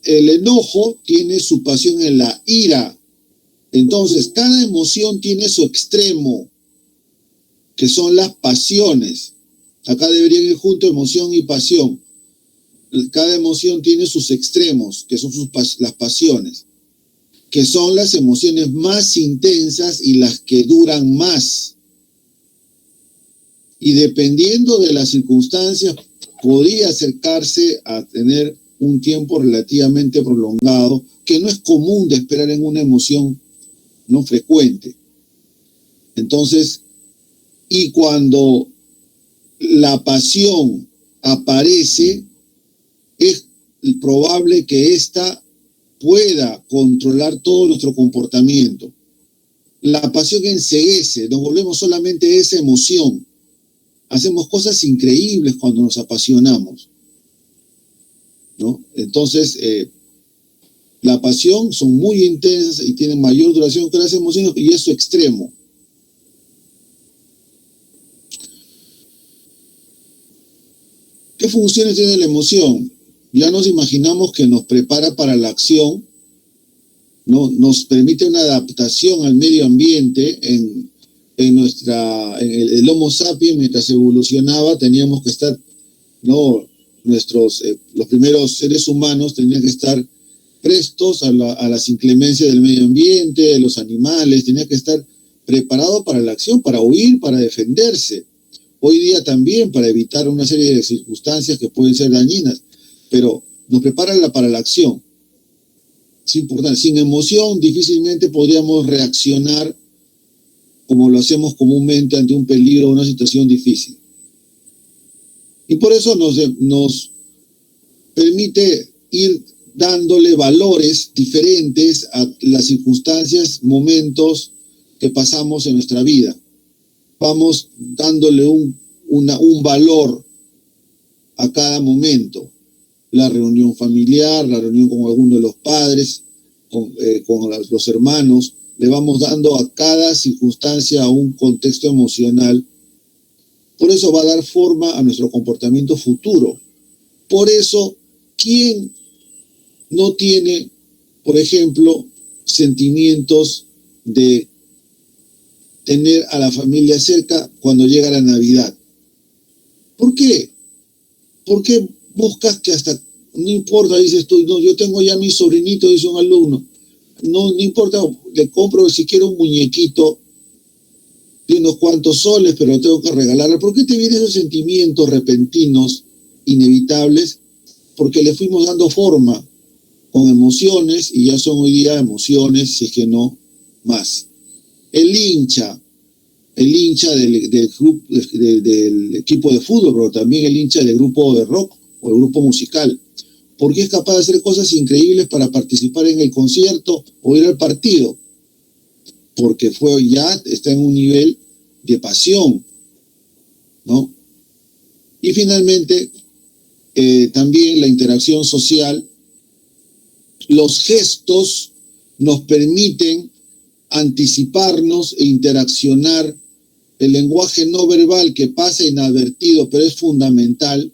el enojo tiene su pasión en la ira. Entonces, cada emoción tiene su extremo, que son las pasiones. Acá deberían ir junto emoción y pasión. Cada emoción tiene sus extremos, que son las pasiones, que son las emociones más intensas y las que duran más. Y dependiendo de las circunstancias, podría acercarse a tener un tiempo relativamente prolongado, que no es común de esperar en una emoción no frecuente. Entonces, y cuando la pasión aparece, es probable que ésta pueda controlar todo nuestro comportamiento. La pasión enceguece, nos volvemos solamente esa emoción. Hacemos cosas increíbles cuando nos apasionamos, ¿no? Entonces, la pasión son muy intensas y tienen mayor duración que las emociones, y es su extremo. ¿Qué funciones tiene la emoción? Ya nos imaginamos que nos prepara para la acción, ¿no? Nos permite una adaptación al medio ambiente. En el Homo sapiens, mientras evolucionaba, teníamos que estar, ¿no? Los primeros seres humanos tenían que estar prestos a las inclemencias del medio ambiente, de los animales, tenían que estar preparados para la acción, para huir, para defenderse. Hoy día también para evitar una serie de circunstancias que pueden ser dañinas, pero nos preparan para la acción. Es importante. Sin emoción difícilmente podríamos reaccionar como lo hacemos comúnmente ante un peligro o una situación difícil. Y por eso nos permite ir dándole valores diferentes a las circunstancias, momentos que pasamos en nuestra vida. Vamos dándole un valor a cada momento. La reunión familiar, la reunión con alguno de los padres, con los hermanos, le vamos dando a cada circunstancia un contexto emocional. Por eso va a dar forma a nuestro comportamiento futuro. Por eso, ¿quién no tiene, por ejemplo, sentimientos de tener a la familia cerca cuando llega la Navidad? ¿Por qué? ¿Por qué buscas que hasta, no importa, dices tú, no, yo tengo ya mi sobrinito, dice un alumno, no importa, le compro si quiero un muñequito de unos cuantos soles, pero lo tengo que regalarle? ¿Por qué te vienen esos sentimientos repentinos, inevitables? Porque le fuimos dando forma con emociones, y ya son hoy día emociones, si es que no más. El hincha del equipo de fútbol, pero también el hincha del grupo de rock o el grupo musical, porque es capaz de hacer cosas increíbles para participar en el concierto o ir al partido, porque está en un nivel de pasión, ¿no? Y finalmente, también la interacción social. Los gestos nos permiten anticiparnos e interaccionar. El lenguaje no verbal, que pasa inadvertido, pero es fundamental.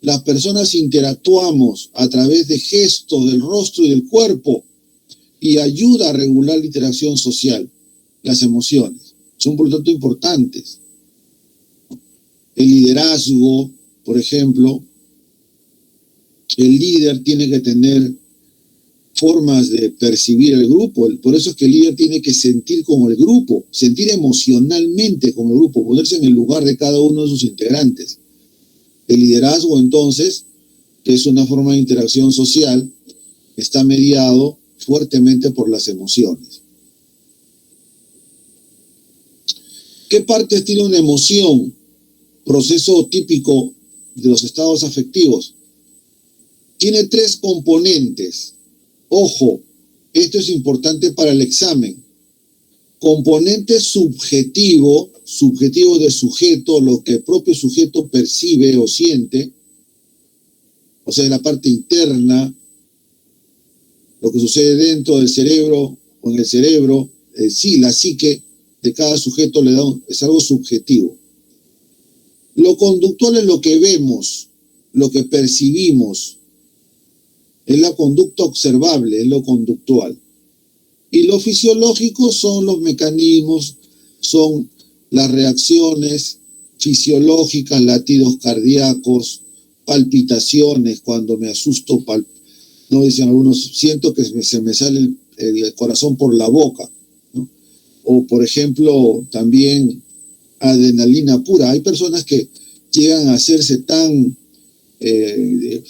Las personas interactuamos a través de gestos del rostro y del cuerpo, y ayuda a regular la interacción social. Las emociones son, por lo tanto, importantes. El liderazgo, por ejemplo, el líder tiene que tener formas de percibir el grupo. Por eso es que el líder tiene que sentir como el grupo, sentir emocionalmente como el grupo, ponerse en el lugar de cada uno de sus integrantes. El liderazgo, entonces, que es una forma de interacción social, está mediado fuertemente por las emociones. ¿Qué partes tiene una emoción? Proceso típico de los estados afectivos. Tiene 3 componentes. Ojo, esto es importante para el examen. Componente subjetivo de sujeto, lo que el propio sujeto percibe o siente, o sea, la parte interna, lo que sucede dentro del cerebro o en el cerebro, sí, la psique de cada sujeto es algo subjetivo. Lo conductual es lo que vemos, lo que percibimos. Es la conducta observable, es lo conductual. Y lo fisiológico son los mecanismos, son las reacciones fisiológicas, latidos cardíacos, palpitaciones, cuando me asusto, no dicen algunos, siento que se me sale el corazón por la boca, ¿no? O por ejemplo, también adrenalina pura. Hay personas que llegan a hacerse tan, tienen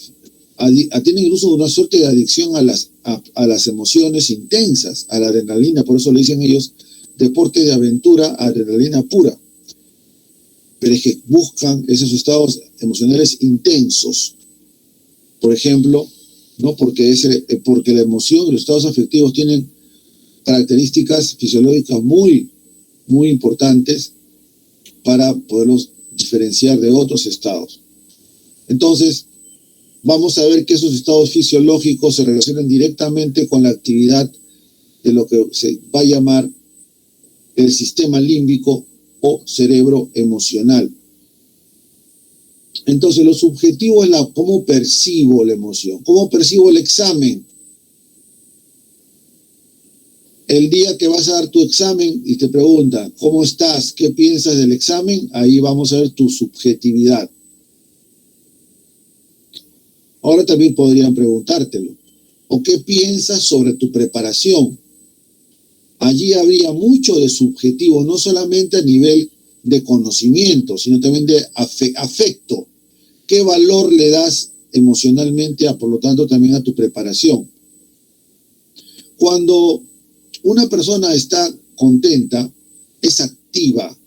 incluso una suerte de adicción a las emociones intensas, a la adrenalina, por eso le dicen ellos deporte de aventura, adrenalina pura. Pero es que buscan esos estados emocionales intensos. Por ejemplo, ¿no? Porque la emoción y los estados afectivos tienen características fisiológicas muy, muy importantes para poderlos diferenciar de otros estados. Entonces, vamos a ver que esos estados fisiológicos se relacionan directamente con la actividad de lo que se va a llamar el sistema límbico o cerebro emocional. Entonces, lo subjetivo es cómo percibo la emoción, cómo percibo el examen. El día que vas a dar tu examen y te preguntan, ¿cómo estás? ¿Qué piensas del examen? Ahí vamos a ver tu subjetividad. Ahora también podrían preguntártelo. ¿O qué piensas sobre tu preparación? Allí habría mucho de subjetivo, no solamente a nivel de conocimiento, sino también de afecto. ¿Qué valor le das emocionalmente, por lo tanto, también a tu preparación? Cuando una persona está contenta, es activa,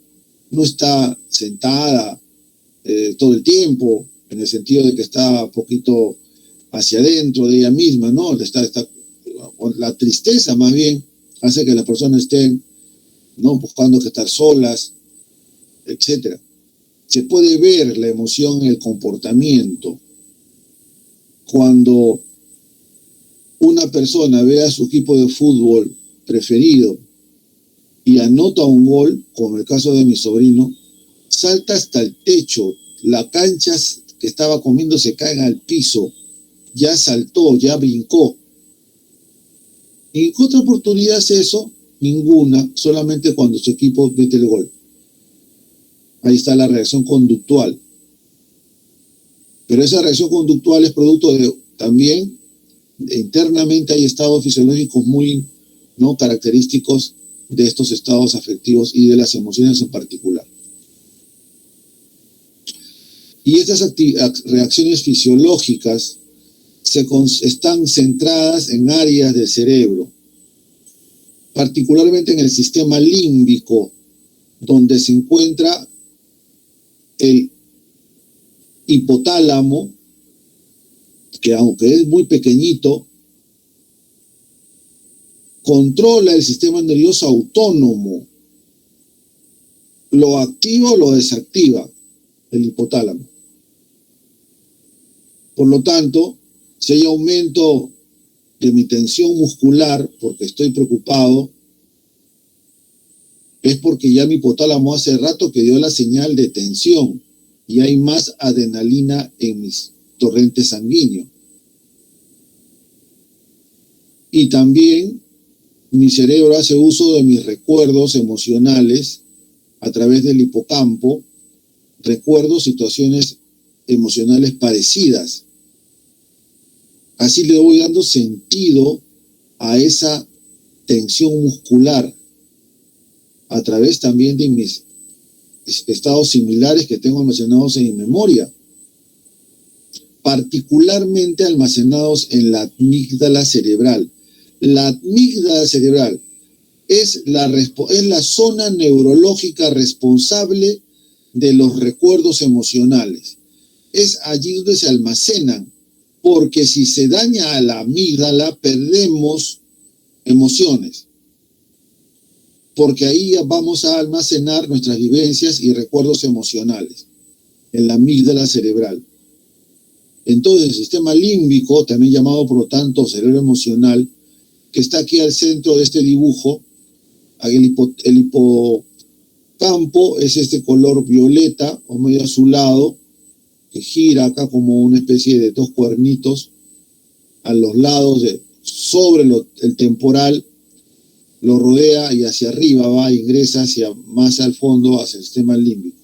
no está sentada todo el tiempo, en el sentido de que está un poquito hacia adentro de ella misma, ¿no? La tristeza más bien hace que las personas estén, ¿no?, buscando que estar solas, etc. Se puede ver la emoción en el comportamiento. Cuando una persona ve a su equipo de fútbol preferido y anota un gol, como el caso de mi sobrino, salta hasta el techo, la cancha que estaba comiendo se cae al piso, ya saltó, ya brincó. ¿Y qué otra oportunidad es eso? Ninguna, solamente cuando su equipo mete el gol. Ahí está la reacción conductual. Pero esa reacción conductual es producto de también, internamente hay estados fisiológicos muy, ¿no?, característicos de estos estados afectivos y de las emociones en particular. Y estas reacciones fisiológicas están centradas en áreas del cerebro, particularmente en el sistema límbico, donde se encuentra el hipotálamo, que aunque es muy pequeñito, controla el sistema nervioso autónomo. Lo activa o lo desactiva el hipotálamo. Por lo tanto, si hay aumento de mi tensión muscular porque estoy preocupado, es porque ya mi hipotálamo hace rato que dio la señal de tensión y hay más adrenalina en mis torrentes sanguíneos. Y también mi cerebro hace uso de mis recuerdos emocionales a través del hipocampo, recuerdo situaciones emocionales parecidas. Así le voy dando sentido a esa tensión muscular a través también de mis estados similares que tengo almacenados en mi memoria, particularmente almacenados en la amígdala cerebral. La amígdala cerebral es la zona neurológica responsable de los recuerdos emocionales. Es allí donde se almacenan, porque si se daña a la amígdala, perdemos emociones. Porque ahí vamos a almacenar nuestras vivencias y recuerdos emocionales, en la amígdala cerebral. Entonces, el sistema límbico, también llamado por lo tanto cerebro emocional, que está aquí al centro de este dibujo, el hipocampo es este color violeta o medio azulado, que gira acá como una especie de dos cuernitos. a los lados, sobre el temporal, lo rodea y hacia arriba va, ingresa más al fondo, hacia el sistema límbico.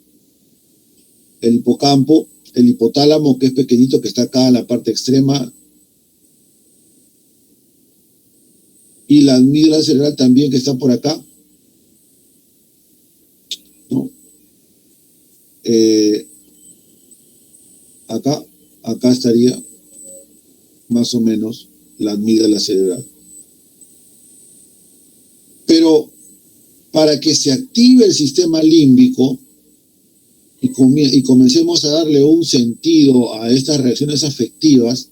El hipocampo, el hipotálamo, que es pequeñito, que está acá en la parte extrema, y la amígdala cerebral también, que está por acá, ¿no? Acá estaría más o menos la amígdala cerebral. Pero para que se active el sistema límbico y comencemos a darle un sentido a estas reacciones afectivas,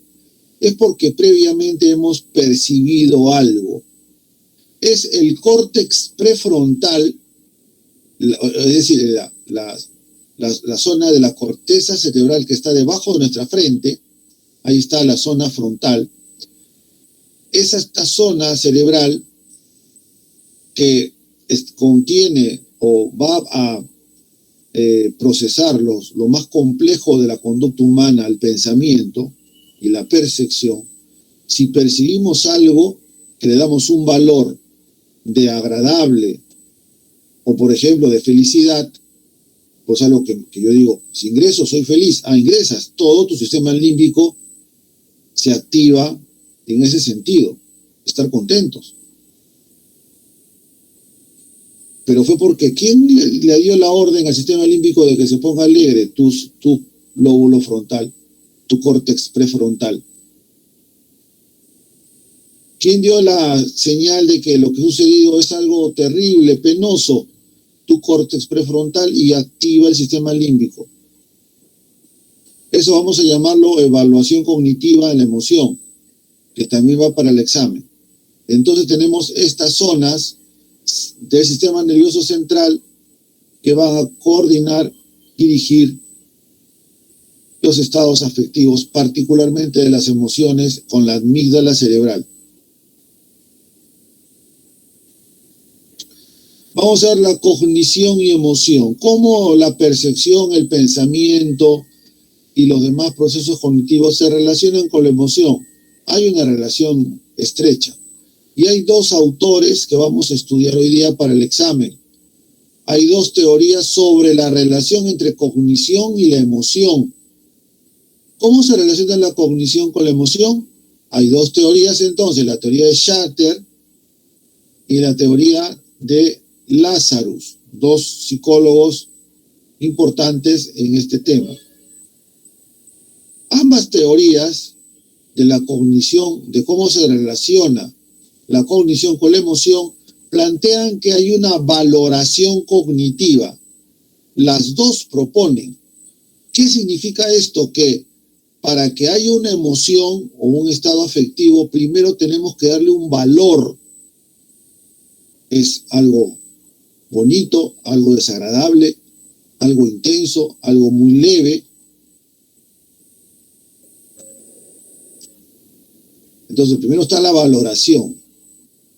es porque previamente hemos percibido algo. Es el córtex prefrontal, es decir, la zona de la corteza cerebral que está debajo de nuestra frente, ahí está la zona frontal. Es esta zona cerebral que contiene o va a procesar lo más complejo de la conducta humana, el pensamiento y la percepción. Si percibimos algo que le damos un valor de agradable o, por ejemplo, de felicidad, pues algo que yo digo, si ingreso soy feliz, ingresas, todo tu sistema límbico se activa en ese sentido, estar contentos. Pero fue porque ¿quién le dio la orden al sistema límbico de que se ponga alegre? Tu lóbulo frontal, tu córtex prefrontal. ¿Quién dio la señal de que lo que ha sucedido es algo terrible, penoso? Tu córtex prefrontal, y activa el sistema límbico. Eso vamos a llamarlo evaluación cognitiva de la emoción, que también va para el examen. Entonces tenemos estas zonas del sistema nervioso central que van a coordinar, dirigir los estados afectivos, particularmente de las emociones, con la amígdala cerebral. Vamos a ver la cognición y emoción, cómo la percepción, el pensamiento y los demás procesos cognitivos se relacionan con la emoción. Hay una relación estrecha. Y hay dos autores que vamos a estudiar hoy día para el examen. Hay dos teorías sobre la relación entre cognición y la emoción. ¿Cómo se relaciona la cognición con la emoción? Hay dos teorías entonces, la teoría de Shatter y la teoría de Lazarus, dos psicólogos importantes en este tema. Ambas teorías de la cognición, de cómo se relaciona la cognición con la emoción, plantean que hay una valoración cognitiva. Las dos proponen. ¿Qué significa esto? Que para que haya una emoción o un estado afectivo, primero tenemos que darle un valor. Es algo bonito, algo desagradable, algo intenso, algo muy leve. Entonces, primero está la valoración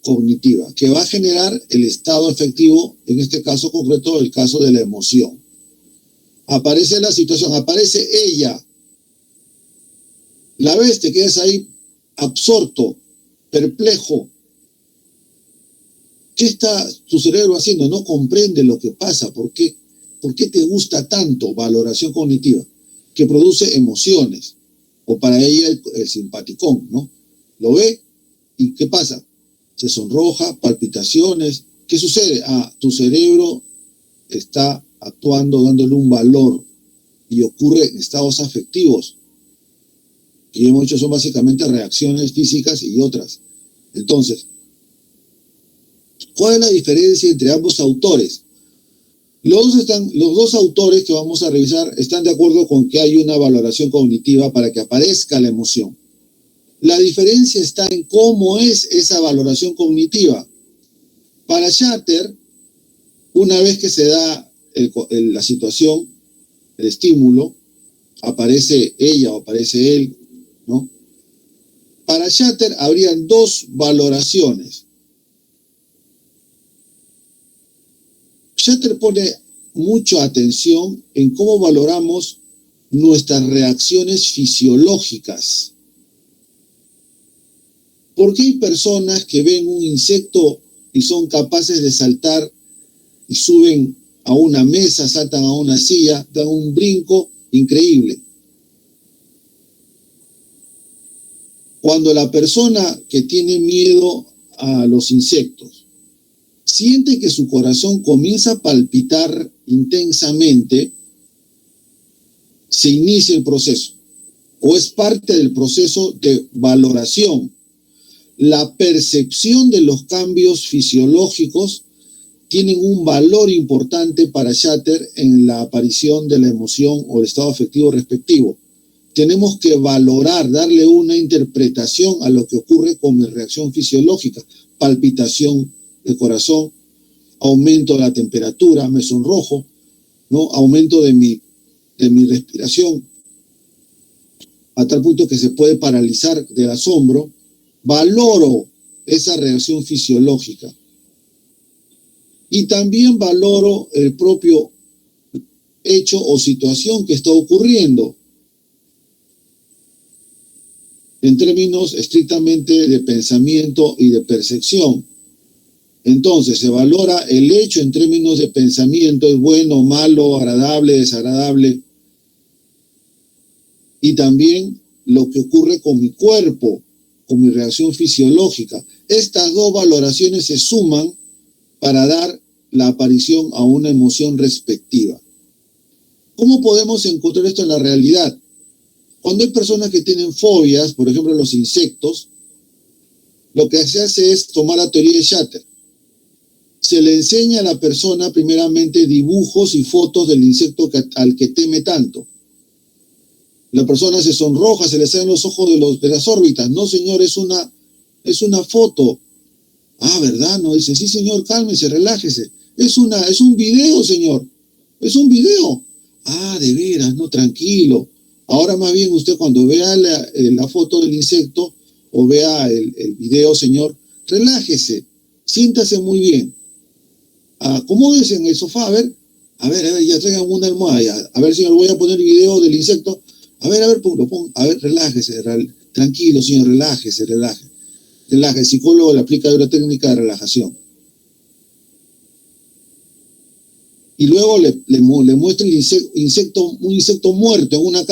cognitiva, que va a generar el estado afectivo, en este caso concreto, el caso de la emoción. Aparece la situación, aparece ella. La ves, te quedas ahí absorto, perplejo. ¿Qué está tu cerebro haciendo? No comprende lo que pasa. ¿Por qué? ¿Por qué te gusta tanto? Valoración cognitiva, que produce emociones. O para ella el simpaticón, ¿no? Lo ve y ¿qué pasa? Se sonroja, palpitaciones. ¿Qué sucede? Tu cerebro está actuando, dándole un valor, y ocurre en estados afectivos, que hemos dicho son básicamente reacciones físicas y otras. Entonces, ¿cuál es la diferencia entre ambos autores? Los dos autores que vamos a revisar están de acuerdo con que hay una valoración cognitiva para que aparezca la emoción. La diferencia está en cómo es esa valoración cognitiva. Para Shatter, una vez que se da la situación, el estímulo, aparece ella o aparece él, ¿no? Para Shatter habrían dos valoraciones. Shatter pone mucha atención en cómo valoramos nuestras reacciones fisiológicas. ¿Por qué hay personas que ven un insecto y son capaces de saltar y suben a una mesa, saltan a una silla, dan un brinco increíble? Cuando la persona que tiene miedo a los insectos siente que su corazón comienza a palpitar intensamente, se inicia el proceso, o es parte del proceso de valoración. La percepción de los cambios fisiológicos tienen un valor importante para Shatter en la aparición de la emoción o el estado afectivo respectivo. Tenemos que valorar, darle una interpretación a lo que ocurre con mi reacción fisiológica, palpitación del corazón, aumento de la temperatura, me sonrojo, ¿no? Aumento de mi respiración, a tal punto que se puede paralizar del asombro. Valoro esa reacción fisiológica. Y también valoro el propio hecho o situación que está ocurriendo en términos estrictamente de pensamiento y de percepción. Entonces, se valora el hecho en términos de pensamiento, es bueno, malo, agradable, desagradable, y también lo que ocurre con mi cuerpo, con mi reacción fisiológica. Estas dos valoraciones se suman para dar la aparición a una emoción respectiva. ¿Cómo podemos encontrar esto en la realidad? Cuando hay personas que tienen fobias, por ejemplo los insectos, lo que se hace es tomar la teoría de Shatter. Se le enseña a la persona primeramente dibujos y fotos del insecto al que teme tanto. La persona se sonroja, se le salen los ojos de las órbitas. No, señor, es una foto. Ah, ¿verdad? No, dice, sí, señor, cálmese, relájese. Es un video, señor. Es un video. Ah, de veras, no, tranquilo. Ahora más bien usted cuando vea la foto del insecto o vea el video, señor, relájese, siéntase muy bien. Acomódese en el sofá, a ver, ya traigan una almohada ya. A ver, señor, voy a poner el video del insecto. A ver, relájese, tranquilo, señor, relájese. El psicólogo le aplica una técnica de relajación. Y luego le muestra el un insecto muerto en una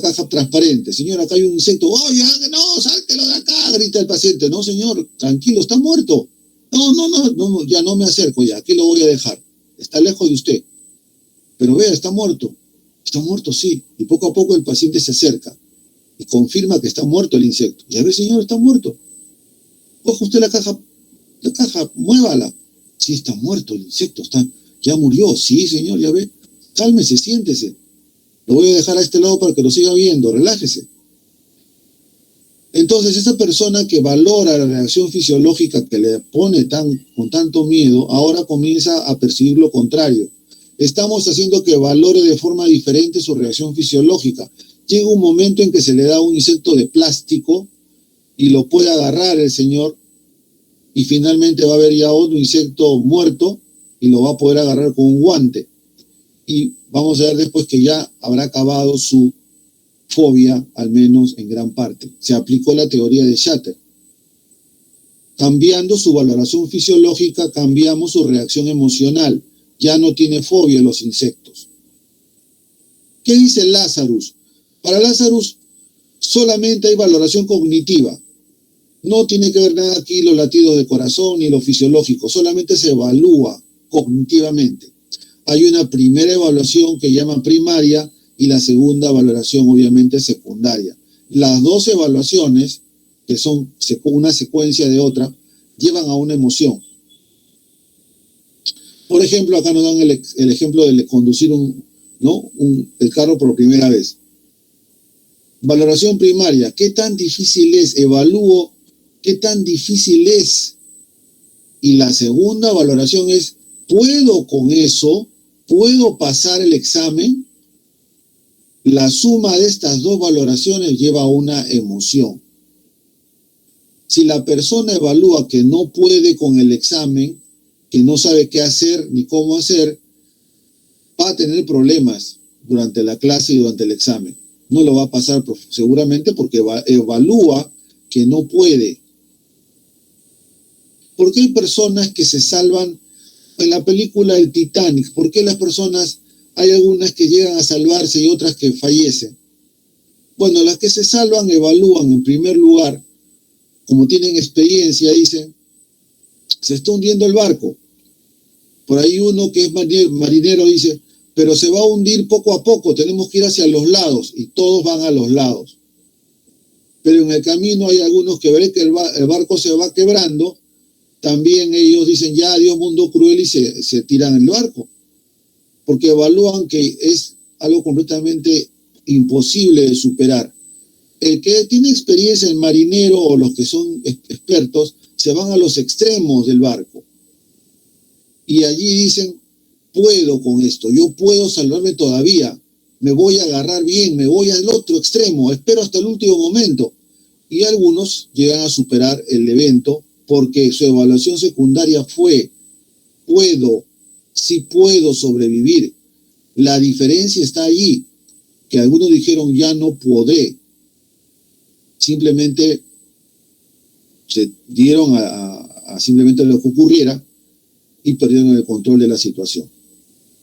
caja transparente. Señor, acá hay un insecto. ¡Oye, no, sáquelo de acá! Grita el paciente. No, señor, tranquilo, está muerto. No, ya no me acerco ya, aquí lo voy a dejar. Está lejos de usted. Pero vea, está muerto. Está muerto, sí. Y poco a poco el paciente se acerca y confirma que está muerto el insecto. Ya ve, señor, está muerto. Coja usted la caja, muévala. Sí, está muerto el insecto, ya murió. Sí, señor, ya ve. Cálmese, siéntese. Lo voy a dejar a este lado para que lo siga viendo. Relájese. Entonces, esa persona que valora la reacción fisiológica que le pone con tanto miedo, ahora comienza a percibir lo contrario. Estamos haciendo que valore de forma diferente su reacción fisiológica. Llega un momento en que se le da un insecto de plástico y lo puede agarrar el señor y finalmente va a haber ya otro insecto muerto y lo va a poder agarrar con un guante. Y vamos a ver después que ya habrá acabado su fobia, al menos en gran parte. Se aplicó la teoría de Shatter. Cambiando su valoración fisiológica, cambiamos su reacción emocional. Ya no tiene fobia a los insectos. ¿Qué dice Lazarus? Para Lazarus solamente hay valoración cognitiva. No tiene que ver nada aquí los latidos de corazón ni lo fisiológico, solamente se evalúa cognitivamente. Hay una primera evaluación que llaman primaria y la segunda valoración obviamente secundaria. Las dos evaluaciones, que son una secuencia de otra, llevan a una emoción. Por ejemplo, acá nos dan el ejemplo de conducir el carro por primera vez. Valoración primaria, ¿qué tan difícil es? Evalúo qué tan difícil es. Y la segunda valoración es, ¿puedo con eso? ¿Puedo pasar el examen? La suma de estas dos valoraciones lleva a una emoción. Si la persona evalúa que no puede con el examen, que no sabe qué hacer ni cómo hacer, va a tener problemas durante la clase y durante el examen. No lo va a pasar seguramente porque evalúa que no puede. ¿Por qué hay personas que se salvan en la película El Titanic? ¿Por qué las personas, hay algunas que llegan a salvarse y otras que fallecen? Bueno, las que se salvan evalúan en primer lugar, como tienen experiencia, dicen, se está hundiendo el barco. Por ahí uno que es marinero dice, pero se va a hundir poco a poco, tenemos que ir hacia los lados, y todos van a los lados. Pero en el camino hay algunos que ven que el barco se va quebrando, también ellos dicen, ya, Dios, mundo cruel, y se tiran el barco, porque evalúan que es algo completamente imposible de superar. El que tiene experiencia en marinero o los que son expertos se van a los extremos del barco y allí dicen, puedo con esto, yo puedo salvarme todavía, me voy a agarrar bien, me voy al otro extremo, espero hasta el último momento. Y algunos llegan a superar el evento porque su evaluación secundaria fue, sí puedo sobrevivir. La diferencia está allí, que algunos dijeron, ya no podré. Simplemente se dieron a simplemente lo que ocurriera y perdieron el control de la situación.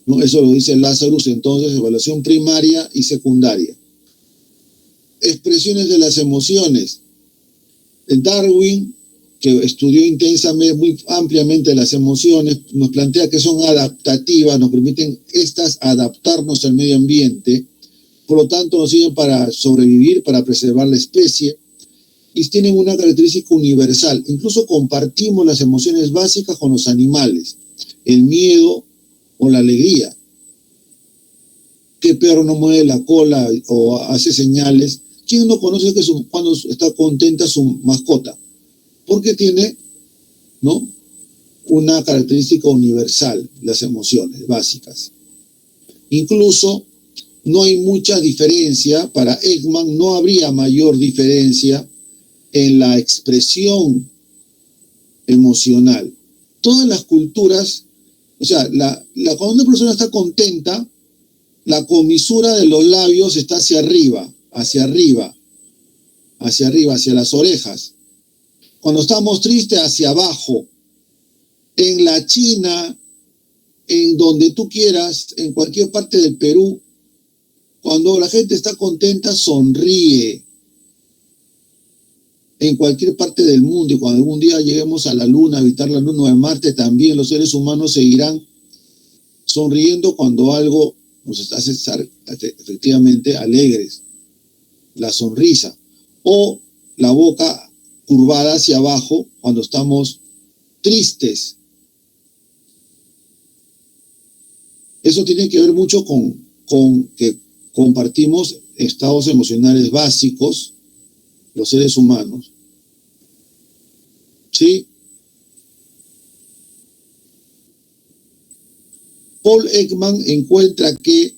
¿No? Eso lo dice Lazarus, entonces, evaluación primaria y secundaria. Expresiones de las emociones. Darwin, que estudió intensamente, muy ampliamente las emociones, nos plantea que son adaptativas, nos permiten estas adaptarnos al medio ambiente, por lo tanto nos sirven para sobrevivir, para preservar la especie, y tienen una característica universal. Incluso compartimos las emociones básicas con los animales, el miedo o la alegría. ¿Qué perro no mueve la cola o hace señales? ¿Quién no conoce que cuando está contenta su mascota? Porque tiene, ¿no?, una característica universal, las emociones básicas. Incluso no hay mucha diferencia, para Ekman no habría mayor diferencia en la expresión emocional. Todas las culturas, o sea, cuando una persona está contenta, la comisura de los labios está hacia arriba, hacia las orejas. Cuando estamos tristes, hacia abajo. En la China, en donde tú quieras, en cualquier parte del Perú, cuando la gente está contenta, sonríe. En cualquier parte del mundo, y cuando algún día lleguemos a la Luna, a habitar la Luna o a Marte, también los seres humanos seguirán sonriendo cuando algo nos hace estar efectivamente alegres. La sonrisa. O la boca curvada hacia abajo cuando estamos tristes. Eso tiene que ver mucho con que compartimos estados emocionales básicos, los seres humanos. ¿Sí? Paul Ekman encuentra que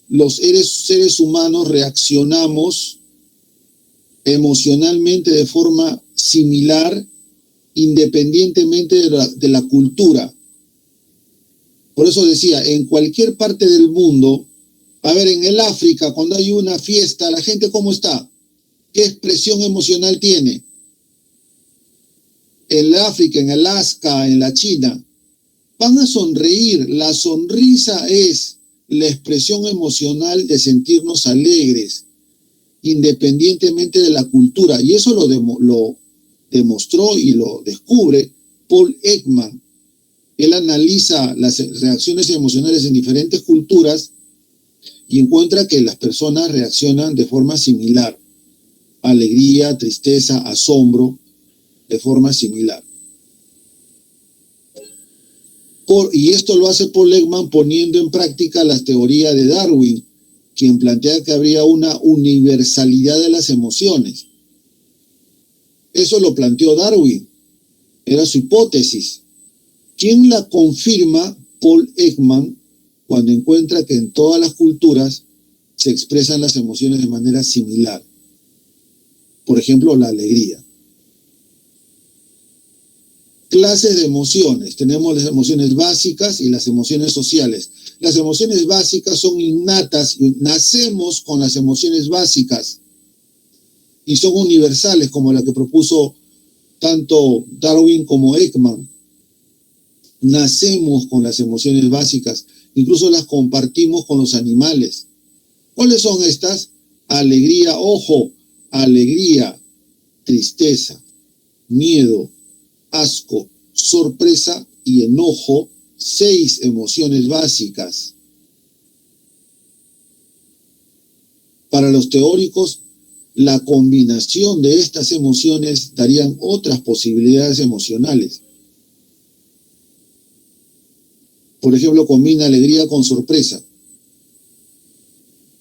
los seres humanos reaccionamos emocionalmente de forma similar independientemente de la cultura. Por eso decía, en cualquier parte del mundo, a ver, en el África, cuando hay una fiesta, la gente ¿cómo está? ¿Qué expresión emocional tiene? En el África, en Alaska, en la China, van a sonreír. La sonrisa es la expresión emocional de sentirnos alegres, independientemente de la cultura. Y eso lo demostró y lo descubre Paul Ekman. Él analiza las reacciones emocionales en diferentes culturas y encuentra que las personas reaccionan de forma similar. Alegría, tristeza, asombro, de forma similar. Y esto lo hace Paul Ekman poniendo en práctica las teorías de Darwin, quien plantea que habría una universalidad de las emociones. Eso lo planteó Darwin, era su hipótesis. ¿Quién la confirma? Paul Ekman, cuando encuentra que en todas las culturas se expresan las emociones de manera similar. Por ejemplo, la alegría. Clases de emociones. Tenemos las emociones básicas y las emociones sociales. Las emociones básicas son innatas, nacemos con las emociones básicas y son universales, como la que propuso tanto Darwin como Ekman. Nacemos con las emociones básicas, incluso las compartimos con los animales. ¿Cuáles son estas? Alegría, ojo, alegría, tristeza, miedo, asco, sorpresa y enojo, 6 emociones básicas. Para los teóricos, la combinación de estas emociones darían otras posibilidades emocionales. Por ejemplo, combina alegría con sorpresa.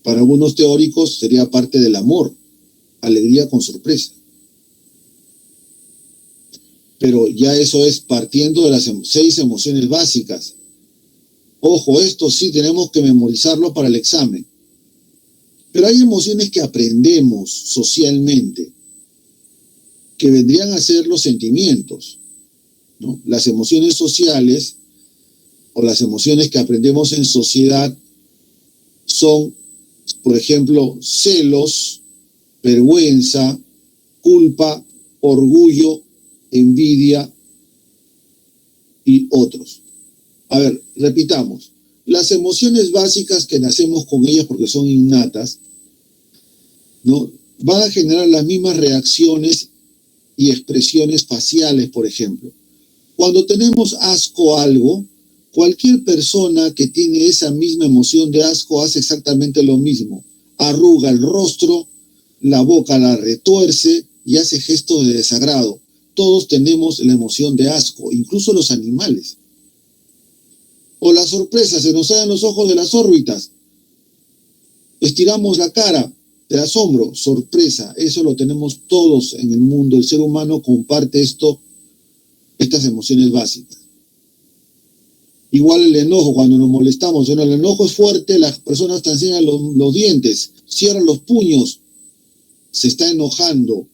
Para algunos teóricos sería parte del amor, alegría con sorpresa. Pero ya eso es partiendo de las 6 emociones básicas. Ojo, esto sí tenemos que memorizarlo para el examen. Pero hay emociones que aprendemos socialmente, que vendrían a ser los sentimientos, ¿no? Las emociones sociales o las emociones que aprendemos en sociedad son, por ejemplo, celos, vergüenza, culpa, orgullo, envidia y otros. A ver, repitamos. Las emociones básicas que nacemos con ellas porque son innatas, ¿no?, van a generar las mismas reacciones y expresiones faciales, por ejemplo. Cuando tenemos asco a algo, cualquier persona que tiene esa misma emoción de asco hace exactamente lo mismo. Arruga el rostro, la boca la retuerce y hace gestos de desagrado. Todos tenemos la emoción de asco, incluso los animales. O la sorpresa, se nos salen los ojos de las órbitas. Estiramos la cara de asombro, sorpresa. Eso lo tenemos todos en el mundo. El ser humano comparte estas emociones básicas. Igual el enojo, cuando nos molestamos. Bueno, el enojo es fuerte, las personas te enseñan los dientes, cierran los puños, se está enojando.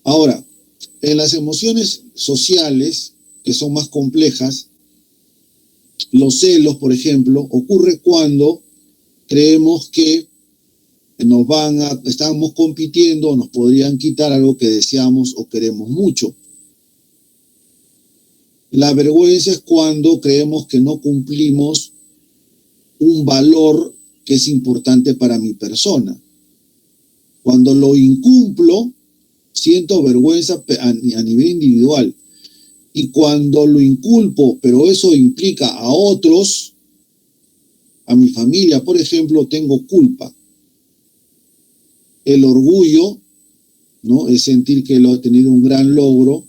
Ahora, en las emociones sociales, que son más complejas, los celos, por ejemplo, ocurre cuando creemos que estamos compitiendo o nos podrían quitar algo que deseamos o queremos mucho. La vergüenza es cuando creemos que no cumplimos un valor que es importante para mi persona. Cuando lo incumplo, siento vergüenza a nivel individual. Y cuando lo inculpo, pero eso implica a otros, a mi familia, por ejemplo, tengo culpa. El orgullo, ¿no?, es sentir que he tenido un gran logro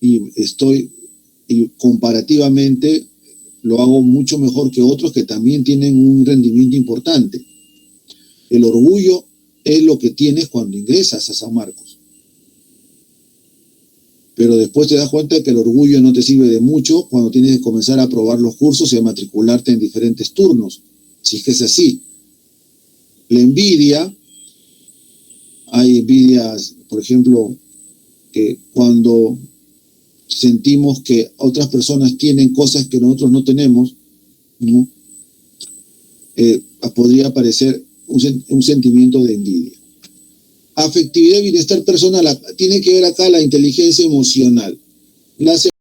y comparativamente lo hago mucho mejor que otros que también tienen un rendimiento importante. El orgullo es lo que tienes cuando ingresas a San Marcos. Pero después te das cuenta que el orgullo no te sirve de mucho cuando tienes que comenzar a aprobar los cursos y a matricularte en diferentes turnos, si es que es así. La envidia, hay envidias, por ejemplo, que cuando sentimos que otras personas tienen cosas que nosotros no tenemos, ¿no?, podría aparecer un sentimiento de envidia. Afectividad y bienestar personal, tiene que ver acá la inteligencia emocional. Las